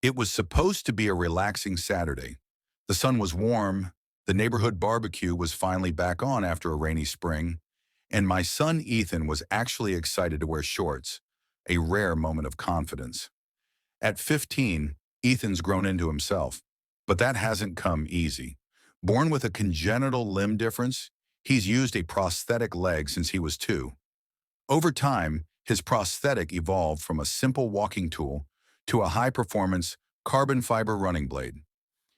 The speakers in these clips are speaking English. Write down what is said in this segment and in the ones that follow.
It was supposed to be a relaxing Saturday. The sun was warm, the neighborhood barbecue was finally back on after a rainy spring, and my son Ethan was actually excited to wear shorts, a rare moment of confidence. At 15, Ethan's grown into himself, but that hasn't come easy. Born with a congenital limb difference, he's used a prosthetic leg since he was 2. Over time, his prosthetic evolved from a simple walking tool to a high-performance carbon fiber running blade.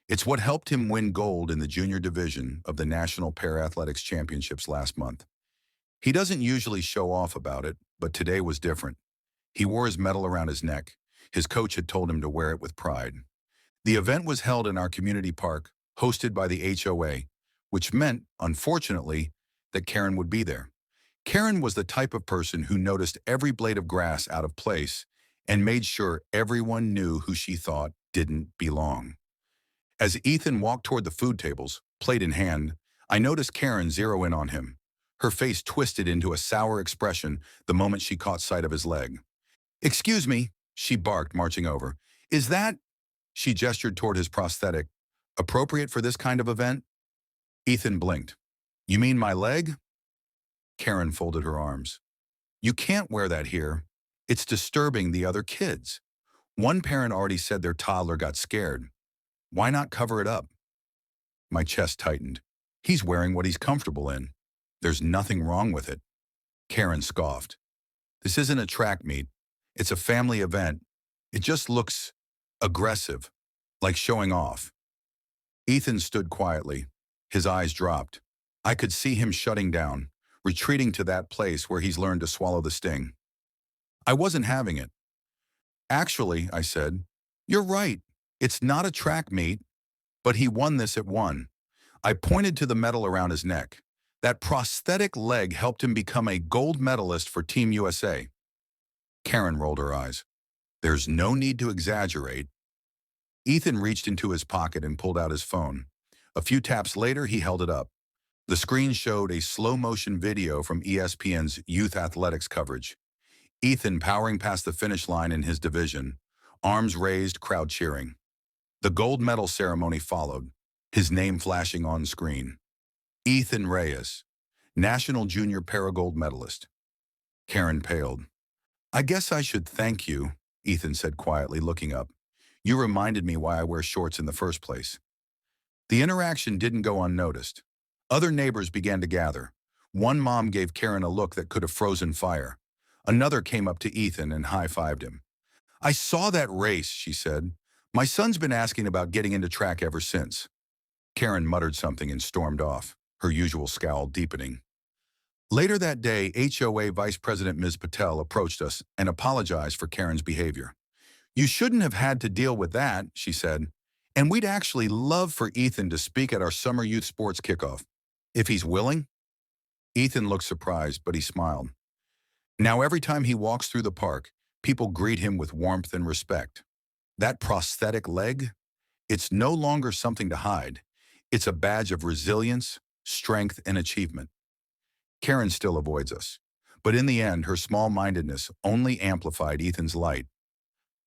It's what helped him win gold in the junior division of the National Para-Athletics Championships last month. He doesn't usually show off about it, but today was different. He wore his medal around his neck. His coach had told him to wear it with pride. The event was held in our community park, hosted by the HOA, which meant, unfortunately, that Karen would be there. Karen was the type of person who noticed every blade of grass out of place and made sure everyone knew who she thought didn't belong. As Ethan walked toward the food tables, plate in hand, I noticed Karen zero in on him. Her face twisted into a sour expression the moment she caught sight of his leg. "Excuse me," she barked, marching over. "Is that," she gestured toward his prosthetic, "appropriate for this kind of event?" Ethan blinked. "You mean my leg?" Karen folded her arms. "You can't wear that here. It's disturbing the other kids. One parent already said their toddler got scared. Why not cover it up?" My chest tightened. "He's wearing what he's comfortable in. There's nothing wrong with it." Karen scoffed. "This isn't a track meet. It's a family event. It just looks aggressive, like showing off." Ethan stood quietly. His eyes dropped. I could see him shutting down, retreating to that place where he's learned to swallow the sting. I wasn't having it. "Actually," I said, "you're right. It's not a track meet, but he won this at 1. I pointed to the medal around his neck. That prosthetic leg helped him become a gold medalist for Team USA. Karen rolled her eyes. "There's no need to exaggerate." Ethan reached into his pocket and pulled out his phone. A few taps later, he held it up. The screen showed a slow-motion video from ESPN's youth athletics coverage. Ethan powering past the finish line in his division, arms raised, crowd cheering. The gold medal ceremony followed, his name flashing on screen. Ethan Reyes, National Junior Para-Gold Medalist. Karen paled. "I guess I should thank you," Ethan said quietly, looking up. "You reminded me why I wear shorts in the first place." The interaction didn't go unnoticed. Other neighbors began to gather. One mom gave Karen a look that could have frozen fire. Another came up to Ethan and high-fived him. "I saw that race," she said. "My son's been asking about getting into track ever since." Karen muttered something and stormed off, her usual scowl deepening. Later that day, HOA Vice President Ms. Patel approached us and apologized for Karen's behavior. "You shouldn't have had to deal with that," she said, "and we'd actually love for Ethan to speak at our summer youth sports kickoff, if he's willing." Ethan looked surprised, but he smiled. Now every time he walks through the park, people greet him with warmth and respect. That prosthetic leg? It's no longer something to hide. It's a badge of resilience, strength, and achievement. Karen still avoids us, but in the end, her small-mindedness only amplified Ethan's light.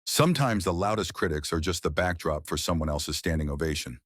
Sometimes the loudest critics are just the backdrop for someone else's standing ovation.